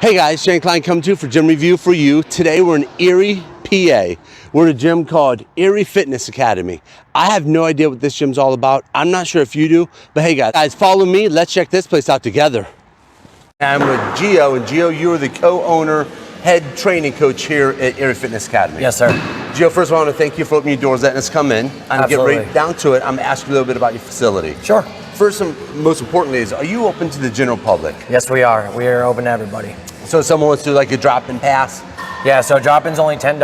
Hey guys, Shane Klein coming to you for Gym Review for You. Today we're in Erie, PA. We're at a gym called Erie Fitness Academy. I have no idea what this gym's all about. I'm not sure if you do, but hey guys, follow me. Let's check this place out together. I'm with Gio, and Gio, you are the co-owner, head training coach here at Erie Fitness Academy. Yes, sir. Gio, first of all, I want to thank you for opening your doors, letting us come in. I'm going to get right down to it. I'm asking you a little bit about your facility. Sure. First and most importantly is, are you open to the general public? Yes, we are. We are open to everybody. So if someone wants to do like a drop-in pass? Yeah, so drop-in's only $10.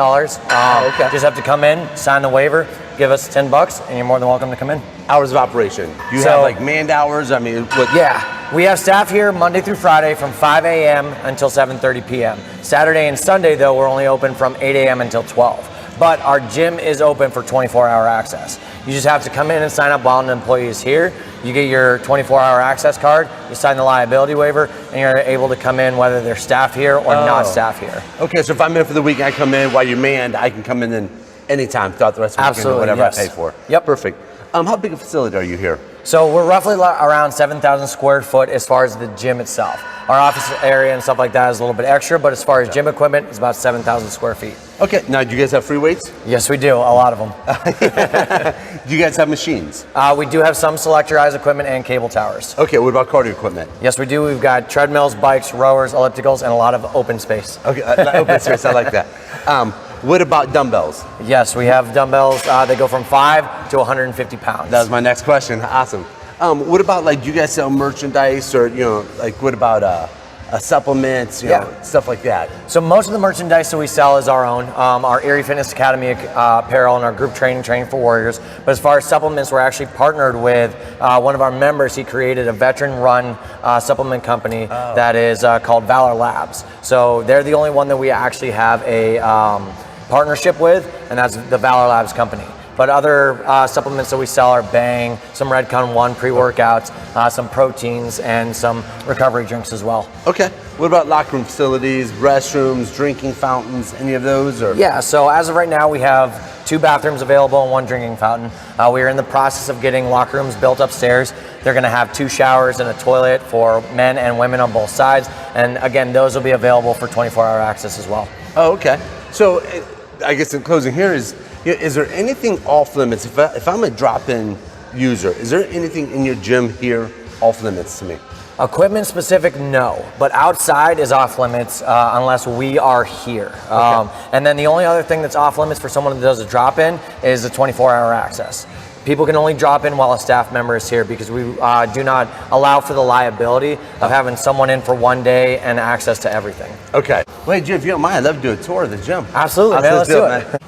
Okay. Just have to come in, sign the waiver, give us $10, and you're more than welcome to come in. Hours of operation. You have like manned hours? I mean, what? Yeah, we have staff here Monday through Friday from 5 a.m. until 7:30 p.m. Saturday and Sunday, though, we're only open from 8 a.m. until 12. But our gym is open for 24-hour access. You just have to come in and sign up while an employee is here. You get your 24-hour access card, you sign the liability waiver, and you're able to come in whether they're staff here or not staff here. Okay, so if I'm in for the week, I come in while you're manned, I can come in then anytime throughout the rest of the weekend or whatever I pay for. Yep. Perfect. How big a facility are you here? So we're roughly around 7,000 square foot as far as the gym itself. Our office area and stuff like that is a little bit extra, but as far as gym equipment, it's about 7,000 square feet. Okay, now do you guys have free weights? Yes, we do, a lot of them. Do you guys have machines? We do have some selectorized equipment and cable towers. Okay, what about cardio equipment? Yes, we do. We've got treadmills, bikes, rowers, ellipticals, and a lot of open space. Okay, open space, I like that. What about dumbbells? Yes, we have dumbbells. They go from 5 to 150 pounds. That was my next question. Awesome. What about, like, do you guys sell merchandise, or, you know, like, what about supplements, you know, stuff like that? So most of the merchandise that we sell is our own, our Erie Fitness Academy apparel and our group training for warriors. But as far as supplements, we're actually partnered with one of our members. He created a veteran-run supplement company that is called Valor Labs. So they're the only one that we actually have a partnership with, and that's the Valor Labs company. But other supplements that we sell are Bang, some Redcon 1 pre-workouts, some proteins, and some recovery drinks as well. Okay. What about locker room facilities, restrooms, drinking fountains, any of those? Or? Yeah, so as of right now, we have 2 bathrooms available and 1 drinking fountain. We are in the process of getting locker rooms built upstairs. They're going to have 2 showers and a toilet for men and women on both sides. And again, those will be available for 24-hour access as well. Oh, okay. So I guess in closing here is there anything off limits? If I'm a drop-in user, is there anything in your gym here off limits to me? Equipment specific, no, but outside is off limits unless we are here. Okay. And then the only other thing that's off limits for someone that does a drop-in is the 24-hour access. People can only drop in while a staff member is here because we do not allow for the liability of having someone in for one day and access to everything. Okay. Wait, Jim, if you don't mind, I'd love to do a tour of the gym. Absolutely, man, let's do it.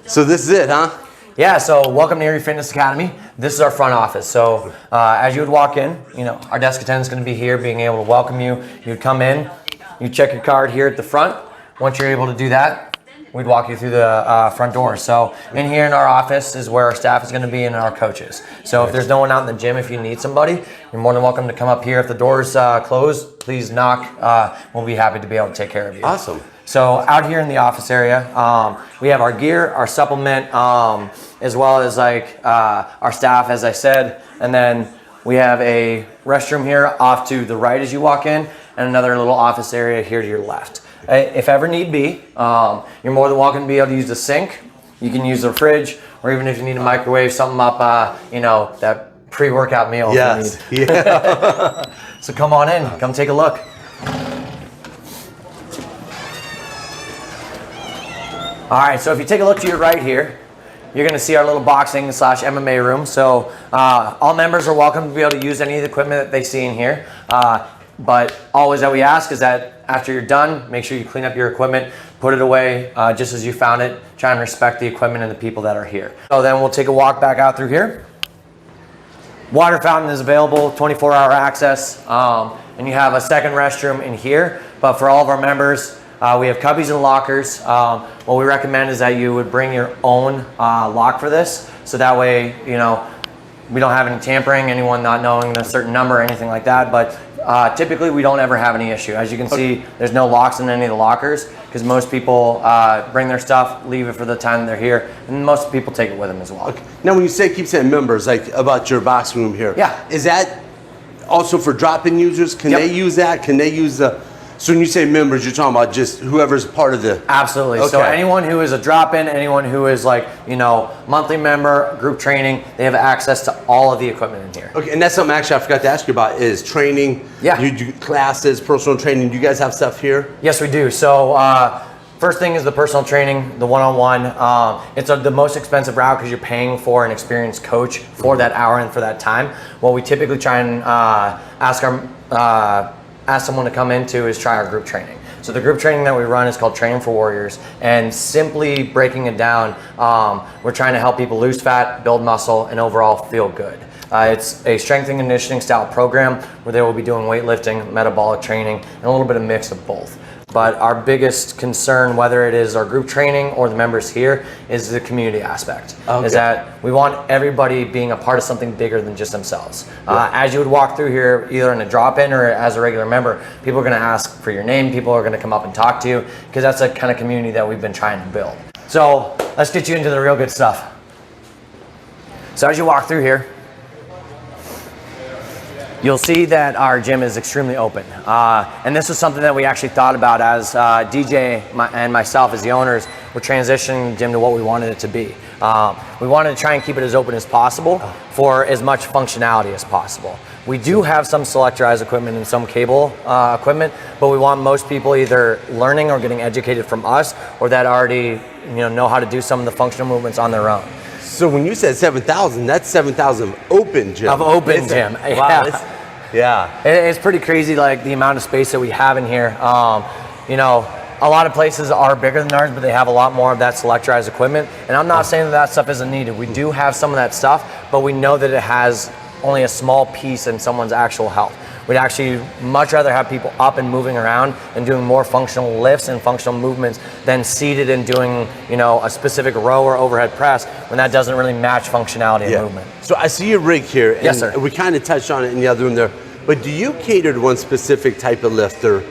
So this is it, huh? Yeah, so welcome to Erie Fitness Academy. This is our front office. So as you would walk in, you know, our desk attendant's gonna be here being able to welcome you. You'd come in, you check your card here at the front. Once you're able to do that, we'd walk you through the front door. So in here in our office is where our staff is gonna be and our coaches. So if there's no one out in the gym, if you need somebody, you're more than welcome to come up here. If the door's closed, please knock. We'll be happy to be able to take care of you. Awesome. So out here in the office area, we have our gear, our supplement, as well as like our staff, as I said, and then we have a restroom here off to the right as you walk in, and another little office area here to your left. If ever need be, you're more than welcome to be able to use the sink. You can use the fridge, or even if you need to microwave something up, you know, that pre-workout meal. Yes. If you need. Yeah. So come on in, come take a look. All right, so if you take a look to your right here, you're gonna see our little boxing / MMA room. So all members are welcome to be able to use any of the equipment that they see in here. But always that we ask is that after you're done, make sure you clean up your equipment, put it away just as you found it. Try and respect the equipment and the people that are here. So then we'll take a walk back out through here. Water fountain is available, 24-hour access, and you have a second restroom in here. But for all of our members, we have cubbies and lockers. What we recommend is that you would bring your own lock for this, so that way, you know, we don't have any tampering, anyone not knowing a certain number or anything like that. But typically, we don't ever have any issue. As you can see, there's no locks in any of the lockers because most people bring their stuff, leave it for the time they're here, and most people take it with them as well. Okay. Now, when you keep saying members, like about your box room here, yeah, is that also for drop-in users? Can they use that? Can they use the So when you say members, you're talking about just whoever's part of the... Absolutely. Okay. So anyone who is a drop-in, anyone who is like, you know, monthly member, group training, they have access to all of the equipment in here. Okay, and that's something actually I forgot to ask you about is training. Yeah. You do classes, personal training. Do you guys have stuff here? Yes, we do. So first thing is the personal training, the one-on-one. It's the most expensive route because you're paying for an experienced coach for that hour and for that time. What we typically try and ask someone to come into is try our group training. So the group training that we run is called Training for Warriors, and simply breaking it down, we're trying to help people lose fat, build muscle, and overall feel good. It's a strengthening and conditioning style program where they will be doing weightlifting, metabolic training, and a little bit of mix of both. But our biggest concern, whether it is our group training or the members here, is the community aspect. Okay. Is that we want everybody being a part of something bigger than just themselves. As you would walk through here, either in a drop-in or as a regular member, people are going to ask for your name, people are going to come up and talk to you, because that's the kind of community that we've been trying to build. So let's get you into the real good stuff. So as you walk through here, you'll see that our gym is extremely open. And this is something that we actually thought about as DJ and myself as the owners were transitioning the gym to what we wanted it to be. We wanted to try and keep it as open as possible for as much functionality as possible. We do have some selectorized equipment and some cable equipment, but we want most people either learning or getting educated from us, or that already know how to do some of the functional movements on their own. So when you said 7,000, that's 7,000 of open gym. Of open gym. Wow. Yeah. It's pretty crazy, like the amount of space that we have in here. A lot of places are bigger than ours, but they have a lot more of that selectorized equipment. And I'm not saying that stuff isn't needed. We do have some of that stuff, but we know that it has only a small piece in someone's actual health. We'd actually much rather have people up and moving around and doing more functional lifts and functional movements than seated and doing, a specific row or overhead press when that doesn't really match functionality and movement. So I see your rig here. And yes, sir. We kind of touched on it in the other room there, but do you cater to one specific type of lifter?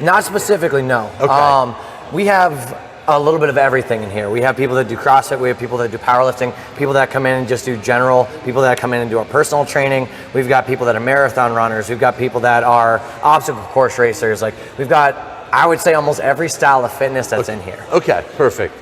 Not specifically, no. Okay. We have a little bit of everything in here. We have people that do CrossFit, we have people that do powerlifting, people that come in and just do general, people that come in and do our personal training. We've got people that are marathon runners, we've got people that are obstacle course racers. Like, we've got, I would say, almost every style of fitness that's in here. Okay, perfect.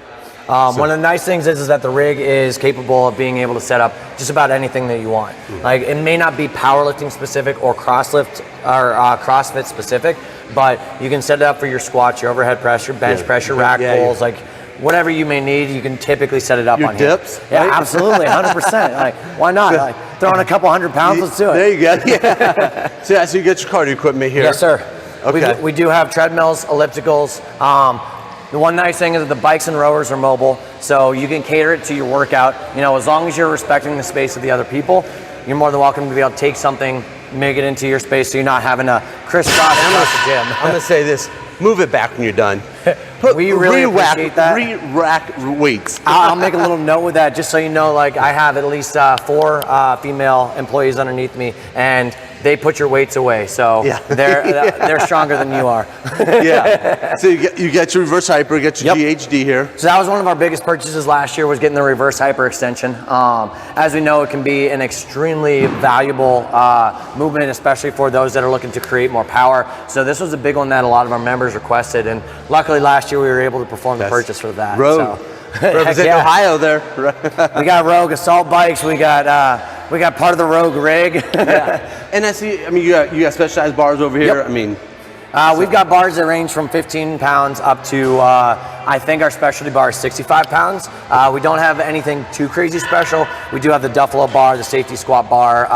One of the nice things is that the rig is capable of being able to set up just about anything that you want. Like, it may not be powerlifting specific or CrossFit specific, but you can set it up for your squats, your overhead press, your bench press, your rack pulls, like whatever you may need, you can typically set it up on your dips, here. right? Yeah, absolutely, 100%. Like, why not? Like, throw in a couple 100 pounds, let's do it. There you go. Yeah. So you get your cardio equipment here. Yes, sir. Okay. We do have treadmills, ellipticals. The one nice thing is that the bikes and rowers are mobile, so you can cater it to your workout. As long as you're respecting the space of the other people, you're more than welcome to be able to take something, make it into your space, so you're not having to crisscross across the gym. I'm gonna say this: move it back when you're done. We really appreciate that. Re-rack weights. I'll make a little note with that, just so you know. Like, I have at least 4 female employees underneath me, and they put your weights away, so they're stronger than you are. Yeah. So you get your reverse hyper, get your GHD here. So that was one of our biggest purchases last year, was getting the reverse hyper extension. As we know, it can be an extremely valuable movement, especially for those that are looking to create more power. So this was a big one that a lot of our members requested, and luckily last year we were able to perform the purchase for that. Rogue. So. Represent Ohio there. We got Rogue assault bikes. We got part of the Rogue rig. Yeah. And I see. I mean, you got specialized bars over here. Yep. I mean, we've got bars that range from 15 pounds up to I think our specialty bar is 65 pounds. We don't have anything too crazy special. We do have the Duffalo bar, the safety squat bar,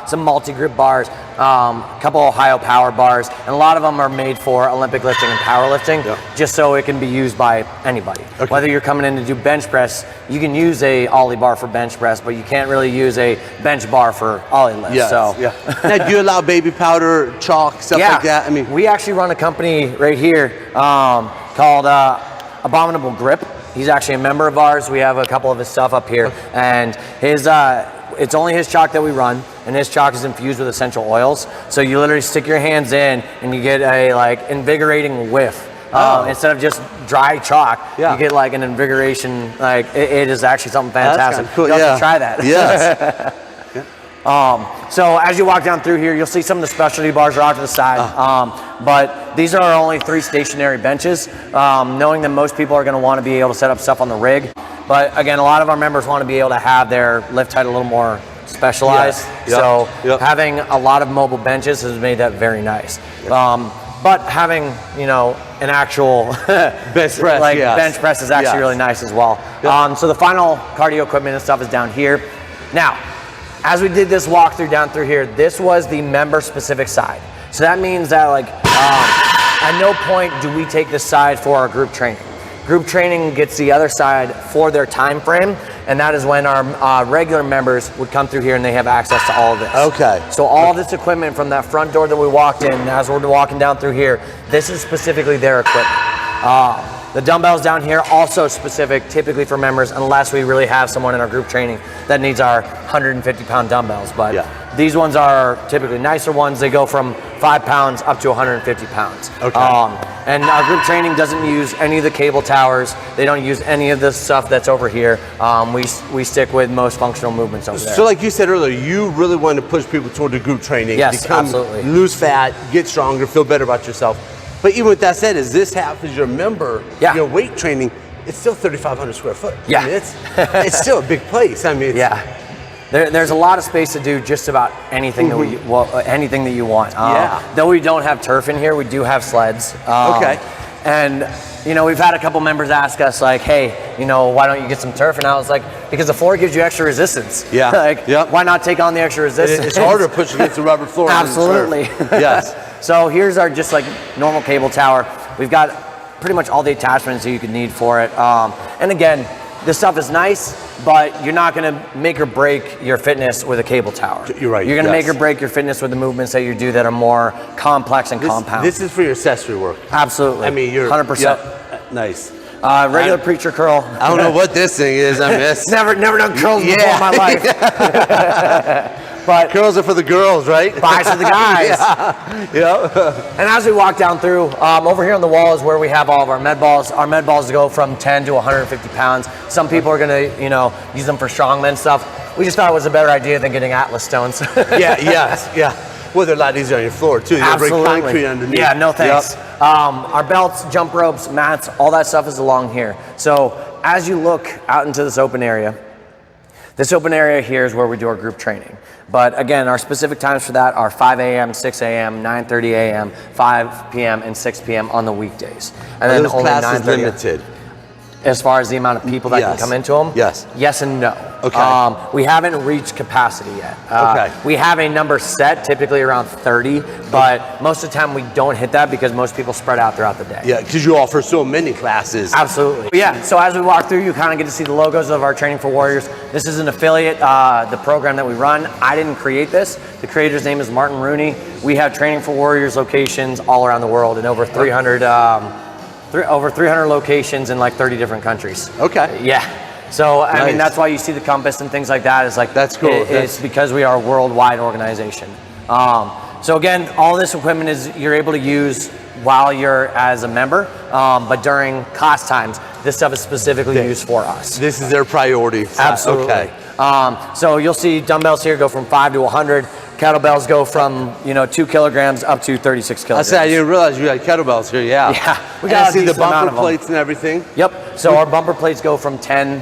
some multi-grip bars, a couple Ohio power bars, and a lot of them are made for Olympic lifting and powerlifting, just so it can be used by anybody. Okay. Whether you're coming in to do bench press, you can use a ollie bar for bench press, but you can't really use a bench bar for ollie lift. Yes, so. Yeah. Now, do you allow baby powder, chalk, stuff like that? I mean, we actually run a company right here called Abominable Grip. He's actually a member of ours. We have a couple of his stuff up here, and his it's only his chalk that we run, and his chalk is infused with essential oils. So you literally stick your hands in, and you get a invigorating whiff. Instead of just dry chalk, you get like an invigoration. Like, it is actually something fantastic. Cool. You have to try that. Yes. So as you walk down through here, you'll see some of the specialty bars are off to the side. But these are our only 3 stationary benches, knowing that most people are going to want to be able to set up stuff on the rig. But again, a lot of our members want to be able to have their lift height a little more specialized. Yes. So having a lot of mobile benches has made that very nice. But having, you know, an actual bench press, bench press is actually really nice as well. So the final cardio equipment and stuff is down here. Now, as we did this walkthrough down through here, this was the member specific side. So that means that like, at no point do we take this side for our group training. Group training gets the other side for their time frame, and that is when our regular members would come through here and they have access to all of this. Okay. So all this equipment from that front door that we walked in, as we're walking down through here, this is specifically their equipment. The dumbbells down here also specific typically for members, unless we really have someone in our group training that needs our 150-pound dumbbells. But these ones are typically nicer ones. They go from 5 pounds up to 150 pounds. Okay. And our group training doesn't use any of the cable towers. They don't use any of the stuff that's over here. We stick with most functional movements over there. So like you said earlier, you really want to push people toward the group training. Yes, absolutely. Lose fat, get stronger, feel better about yourself. But even with that said, is this half as your member, your weight training, it's still 3,500 square foot. Yeah. I mean, it's still a big place. I mean, there's a lot of space to do just about anything that anything that you want. Though we don't have turf in here, we do have sleds. And you know, we've had a couple members ask us like, hey, you know, why don't you get some turf? And I was like, because the floor gives you extra resistance. Why not take on the extra resistance? It's harder to push against the rubber floor. Absolutely. Yes. So here's our just like normal cable tower. We've got pretty much all the attachments that you could need for it. And again, this stuff is nice, but you're not gonna make or break your fitness with a cable tower. You're right. You're gonna make or break your fitness with the movements that you do that are more complex and compound. This is for your accessory work. Absolutely. I mean, you're 100%. Nice. Regular preacher curl. I don't know what this thing is. I miss. never done curls before in my life. But curls are for the girls, right? Biceps for the guys. And as we walk down through, over here on the wall is where we have all of our med balls. Our med balls go from 10 to 150 pounds. Some people are gonna, you know, use them for strongman stuff. We just thought it was a better idea than getting Atlas stones. Well, they're a lot easier on your floor too. You break concrete underneath. Yeah, no thanks. Our belts, jump ropes, mats, all that stuff is along here. So as you look out into this open area here is where we do our group training. But again, our specific times for that are 5 a.m., 6 a.m., 9:30 a.m., 5 p.m., and 6 p.m. on the weekdays. And then only classes limited? As far as the amount of people that can come into them? Yes and no. Okay. We haven't reached capacity yet. We have a number set, typically around 30, but most of the time we don't hit that because most people spread out throughout the day. Yeah, because you offer so many classes. Absolutely. Yeah, so as we walk through, you kind of get to see the logos of our Training for Warriors. This is an affiliate, the program that we run. I didn't create this. The creator's name is Martin Rooney. We have Training for Warriors locations all around the world in over 300 locations in like 30 different countries. Yeah. So, I mean, that's why you see the compass and things like that. Is like, that's cool. It's because we are a worldwide organization. So again, all this equipment is you're able to use while you're as a member, but during class times, this stuff is specifically used for us. This is their priority. Absolutely. So you'll see dumbbells here go from 5 to 100. Kettlebells go from 2 kilograms up to 36 kilograms. I said I didn't realize you had kettlebells here. Yeah. We got to see the bumper plates and everything. Yep. So our bumper plates go from 10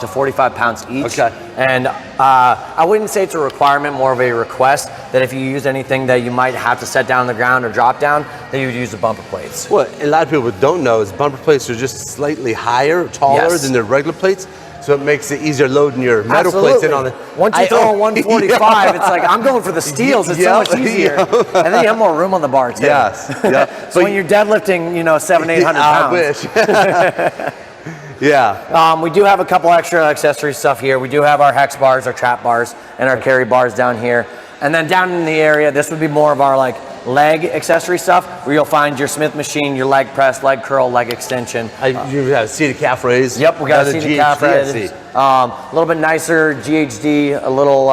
to 45 pounds each. And I wouldn't say it's a requirement, more of a request that if you use anything that you might have to set down on the ground or drop down, that you would use the bumper plates. What a lot of people don't know is bumper plates are just slightly higher, taller than their regular plates. So it makes it easier loading your metal plates in on it. Once you throw a 145, it's like, I'm going for the steels. It's so much easier. And then you have more room on the bar too. So when you're deadlifting, 700-800 pounds. I wish. We do have a couple extra accessory stuff here. We do have our hex bars, our trap bars, and our carry bars down here. And then down in the area, this would be more of our like leg accessory stuff, where you'll find your Smith machine, your leg press, leg curl, leg extension. You have seated calf raise. Yep, we got a seated calf raise. A little bit nicer GHD, a little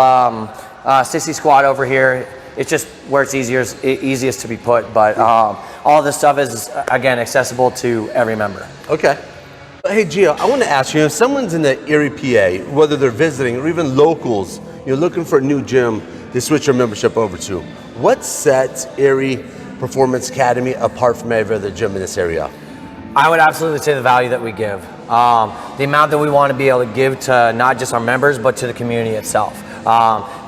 sissy squat over here. It's just where it's easiest to be put, but all this stuff is, again, accessible to every member. Okay. Hey, Gio, I want to ask you, if someone's in the Erie PA, whether they're visiting or even locals you're looking for a new gym to switch your membership over to, what sets Erie Performance Academy apart from every other gym in this area? I would absolutely say the value that we give. The amount that we want to be able to give to not just our members, but to the community itself.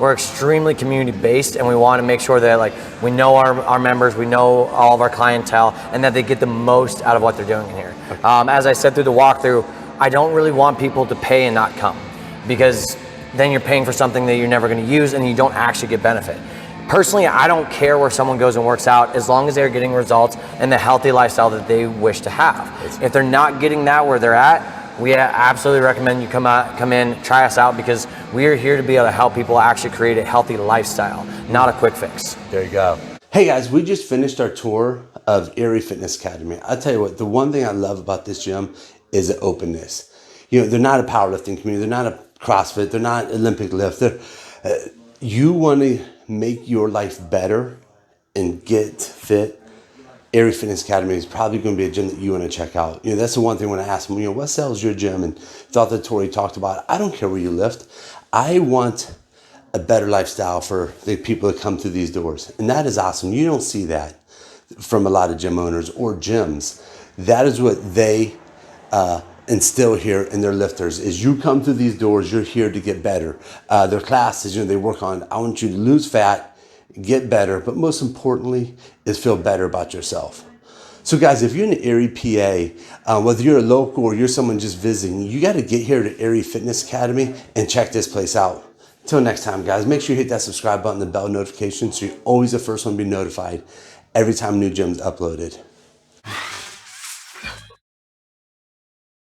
We're extremely community based, and we want to make sure that we know our members, we know all of our clientele, and that they get the most out of what they're doing in here. As I said through the walkthrough, I don't really want people to pay and not come, because then you're paying for something that you're never going to use and you don't actually get benefit. Personally, I don't care where someone goes and works out as long as they're getting results and the healthy lifestyle that they wish to have. If they're not getting that where they're at, we absolutely recommend you come in, try us out, because we are here to be able to help people actually create a healthy lifestyle, not a quick fix. There you go. Hey guys, we just finished our tour of Erie Fitness Academy. I'll tell you what, the one thing I love about this gym is the openness. You know, they're not a powerlifting community, they're not a CrossFit, they're not Olympic lift. You want to make your life better and get fit, Erie Fitness Academy is probably going to be a gym that you want to check out. You know, that's the one thing when I ask them, what sells your gym? And thought that Tori talked about, I don't care where you lift. I want a better lifestyle for the people that come through these doors. And that is awesome. You don't see that from a lot of gym owners or gyms. That is what they instill here in their lifters, is you come through these doors, you're here to get better. Their classes, they work on, I want you to lose fat, get better, but most importantly is feel better about yourself. So guys, if you're in Erie, PA, whether you're a local or you're someone just visiting, you got to get here to Erie Fitness Academy and check this place out. Until next time, guys, make sure you hit that subscribe button, the bell notification, so you're always the first one to be notified every time a new gym is uploaded.